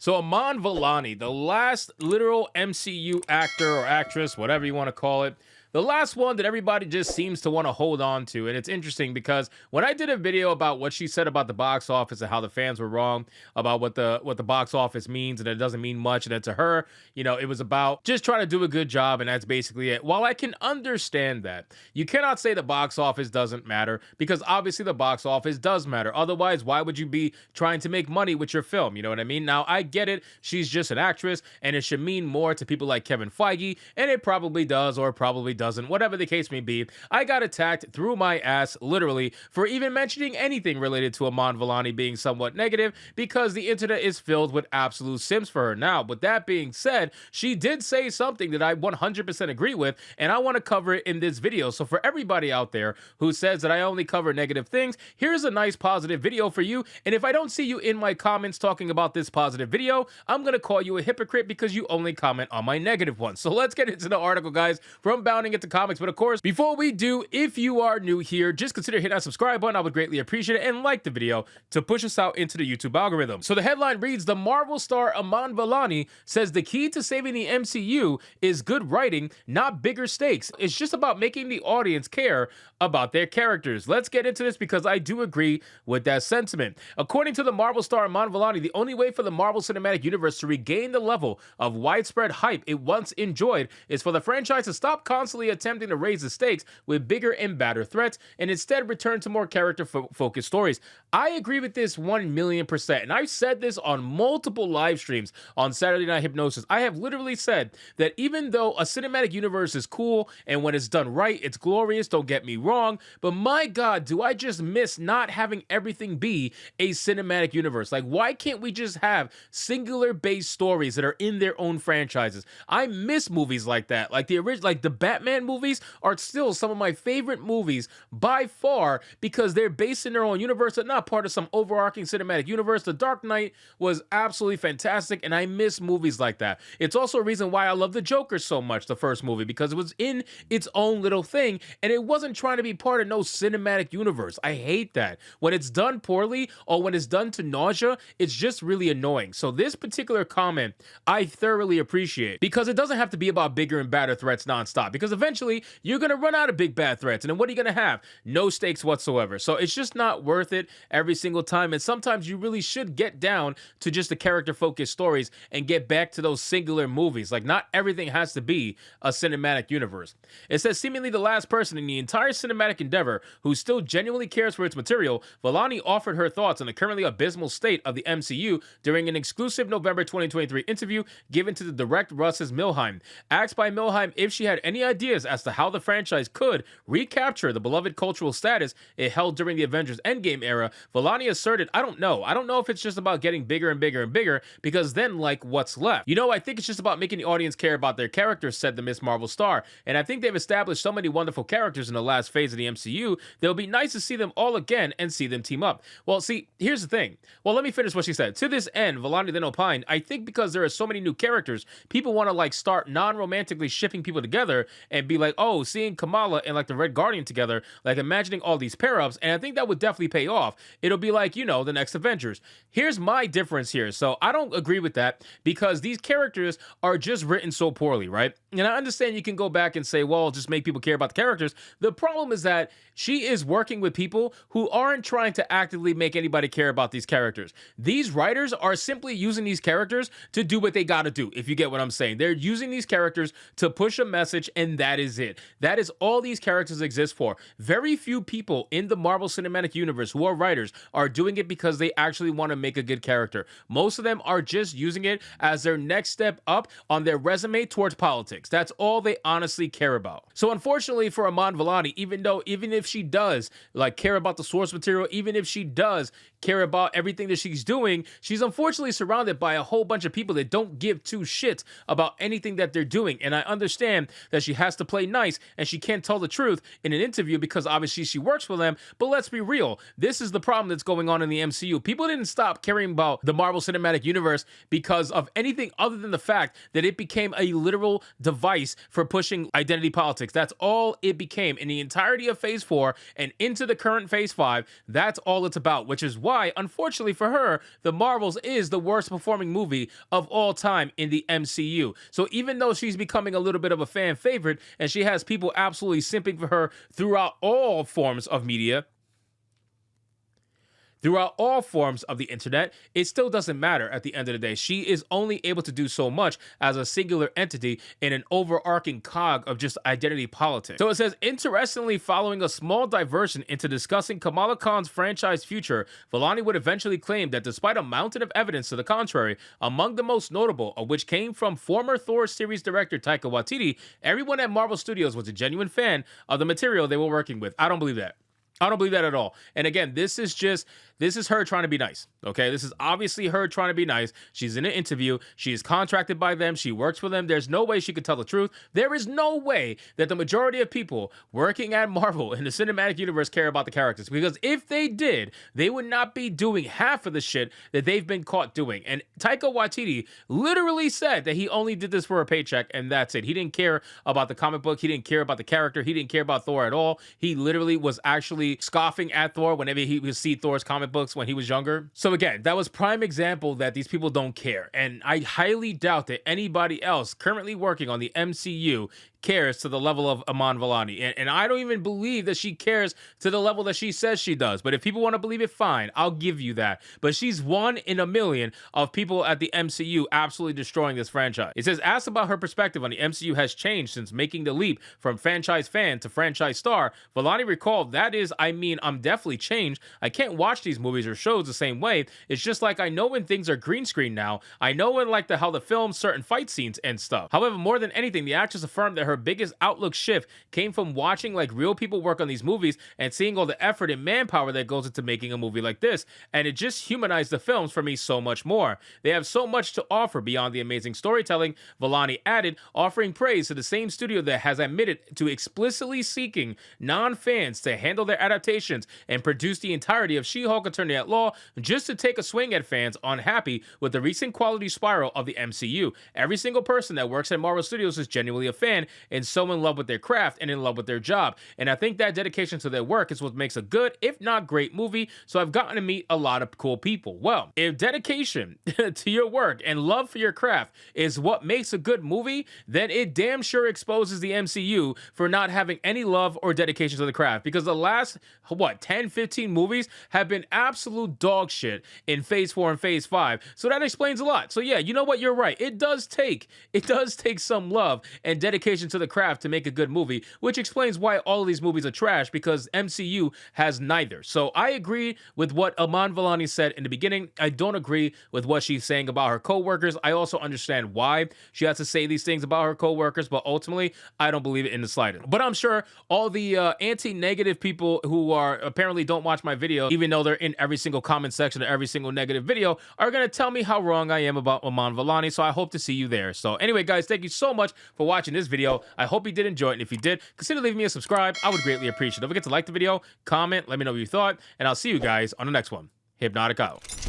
So Iman Vellani, the last literal MCU actor or actress, whatever you want to call it, the last one that everybody just seems to want to hold on to. And it's interesting because when I did a video about what she said about the box office and how the fans were wrong about what the box office means and it doesn't mean much, and then to her, it was about just trying to do a good job, and that's basically it. While I can understand that, you cannot say the box office doesn't matter, because obviously the box office does matter. Otherwise, why would you be trying to make money with your film? You know what I mean? Now, I get it. She's just an actress, and it should mean more to people like Kevin Feige, and it probably does, or probably doesn't, whatever the case may be. I got attacked through my ass, literally, for even mentioning anything related to Iman Vellani being somewhat negative, because the internet is filled with absolute simps for her. Now, with that being said, she did say something that I 100% agree with, and I want to cover it in this video. So for everybody out there who says that I only cover negative things, here's a nice positive video for you. And if I don't see you in my comments talking about this positive video, I'm going to call you a hypocrite because you only comment on my negative ones. So let's get into the article, guys, from Bounding Into Comics. But of course, before we do, if you are new here, just consider hitting that subscribe button. I would greatly appreciate it, and like the video to push us out into the YouTube algorithm. So the headline reads, the Marvel star Iman Vellani says the key to saving the MCU is good writing, not bigger stakes. It's just about making the audience care about their characters. Let's get into this because I do agree with that sentiment. According to the Marvel star Iman Vellani, the only way for the Marvel Cinematic Universe to regain the level of widespread hype it once enjoyed is for the franchise to stop constantly attempting to raise the stakes with bigger and badder threats and instead return to more character-focused stories. I agree with this 1,000,000%, and I've said this on multiple live streams on Saturday Night Hypnosis. I have literally said that even though a cinematic universe is cool and when it's done right, it's glorious, don't get me wrong, but my God, do I just miss not having everything be a cinematic universe? Like, why can't we just have singular-based stories that are in their own franchises? I miss movies like that. Like the original, like the Batman movies are still some of my favorite movies by far because they're based in their own universe and not part of some overarching cinematic universe. The Dark Knight was absolutely fantastic, and I miss movies like that. It's also a reason why I love The Joker so much, the first movie, because it was in its own little thing, and it wasn't trying to be part of no cinematic universe. I hate that. When it's done poorly or when it's done to nausea, it's just really annoying. So this particular comment, I thoroughly appreciate, because it doesn't have to be about bigger and badder threats nonstop, because eventually you're going to run out of big bad threats, and then what are you going to have? No stakes whatsoever. So it's just not worth it every single time, and sometimes you really should get down to just the character-focused stories and get back to those singular movies. Like, not everything has to be a cinematic universe. It says, seemingly the last person in the entire cinematic endeavor who still genuinely cares for its material, Vilani offered her thoughts on the currently abysmal state of the MCU during an exclusive November 2023 interview given to the direct Russ's Milheim. Asked by Milheim if she had any ideas as to how the franchise could recapture the beloved cultural status it held during the Avengers Endgame era, Vilani asserted, I don't know. I don't know if it's just about getting bigger and bigger and bigger, because then, like, what's left? I think it's just about making the audience care about their characters, said the Miss Marvel star. And I think they've established so many wonderful characters in the last phase of the MCU that it'll be nice to see them all again and see them team up. Well, see, here's the thing. Well, let me finish what she said. To this end, Vilani then opined, I think because there are so many new characters, people want to, like, start non-romantically shipping people together and be like, oh, seeing Kamala and, like, the Red Guardian together, like, imagining all these pair-ups, and I think that would definitely pay off. It'll be like, the next Avengers. Here's my difference here. So I don't agree with that, because these characters are just written so poorly, right? And I understand you can go back and say, well, just make people care about the characters. The problem is that she is working with people who aren't trying to actively make anybody care about these characters. These writers are simply using these characters to do what they got to do, if you get what I'm saying. They're using these characters to push a message, and that is it. That is all these characters exist for. Very few people in the Marvel Cinematic Universe who are writers are doing it because they actually want to make a good character. Most of them are just using it as their next step up on their resume towards politics. That's all they honestly care about. So unfortunately for Iman Vellani, even if she does like care about the source material, even if she does care about everything that she's doing, she's unfortunately surrounded by a whole bunch of people that don't give two shits about anything that they're doing. And I understand that she has has to play nice and she can't tell the truth in an interview because obviously she works for them. But let's be real, this is the problem that's going on in the MCU. People didn't stop caring about the Marvel Cinematic Universe because of anything other than the fact that it became a literal device for pushing identity politics. That's all it became in the entirety of Phase 4 and into the current Phase 5. That's all it's about, which is why, unfortunately for her, The Marvels is the worst performing movie of all time in the MCU. So even though she's becoming a little bit of a fan favorite and she has people absolutely simping for her throughout all forms of media, throughout all forms of the internet, it still doesn't matter at the end of the day. She is only able to do so much as a singular entity in an overarching cog of just identity politics. So it says, interestingly, following a small diversion into discussing Kamala Khan's franchise future, Vilani would eventually claim that despite a mountain of evidence to the contrary, among the most notable of which came from former Thor series director Taika Waititi, everyone at Marvel Studios was a genuine fan of the material they were working with. I don't believe that. I don't believe that at all. And again, this is her trying to be nice. Okay, this is obviously her trying to be nice. She's in an interview. She is contracted by them. She works for them. There's no way she could tell the truth. There is no way that the majority of people working at Marvel in the cinematic universe care about the characters, because if they did, they would not be doing half of the shit that they've been caught doing. And Taika Waititi literally said that he only did this for a paycheck, and that's it. He didn't care about the comic book. He didn't care about the character. He didn't care about Thor at all. He literally was actually scoffing at Thor whenever he would see Thor's comic books when he was younger. So again, that was prime example that these people don't care. And I highly doubt that anybody else currently working on the MCU cares to the level of Iman Vellani. And I don't even believe that she cares to the level that she says she does. But if people want to believe it, fine, I'll give you that. But she's one in a million of people at the MCU absolutely destroying this franchise. It says, asked about her perspective on the MCU has changed since making the leap from franchise fan to franchise star, Vellani recalled, that is, I mean, I'm definitely changed. I can't watch these movies or shows the same way. It's just like I know when things are green screen now. I know when like how the film certain fight scenes and stuff. However, more than anything, the actress affirmed that her biggest outlook shift came from watching like real people work on these movies and seeing all the effort and manpower that goes into making a movie like this. And it just humanized the films for me so much more. They have so much to offer beyond the amazing storytelling, Vellani added, offering praise to the same studio that has admitted to explicitly seeking non-fans to handle their adaptations and produce the entirety of She-Hulk Attorney at Law just to take a swing at fans unhappy with the recent quality spiral of the MCU. Every single person that works at Marvel Studios is genuinely a fan and so in love with their craft and in love with their job. And I think that dedication to their work is what makes a good, if not great, movie. So I've gotten to meet a lot of cool people. Well, if dedication to your work and love for your craft is what makes a good movie, then it damn sure exposes the MCU for not having any love or dedication to the craft. Because the last, 10, 15 movies have been absolute dog shit in Phase 4 and Phase 5. So that explains a lot. So yeah, you know what? You're right. It does take some love and dedication to the craft to make a good movie, which explains why all of these movies are trash, because MCU has neither. So I agree with what Iman Vellani said in the beginning. I don't agree with what she's saying about her co-workers. I also understand why she has to say these things about her co-workers, but ultimately, I don't believe it in the slightest. But I'm sure all the anti-negative people who are apparently don't watch my video, even though they're in every single comment section of every single negative video, are going to tell me how wrong I am about Iman Vellani. So I hope to see you there. So anyway, guys, thank you so much for watching this video. I hope you did enjoy it. And if you did, consider leaving me a subscribe. I would greatly appreciate it. Don't forget to like the video, comment, let me know what you thought, and I'll see you guys on the next one. Hypnotic out.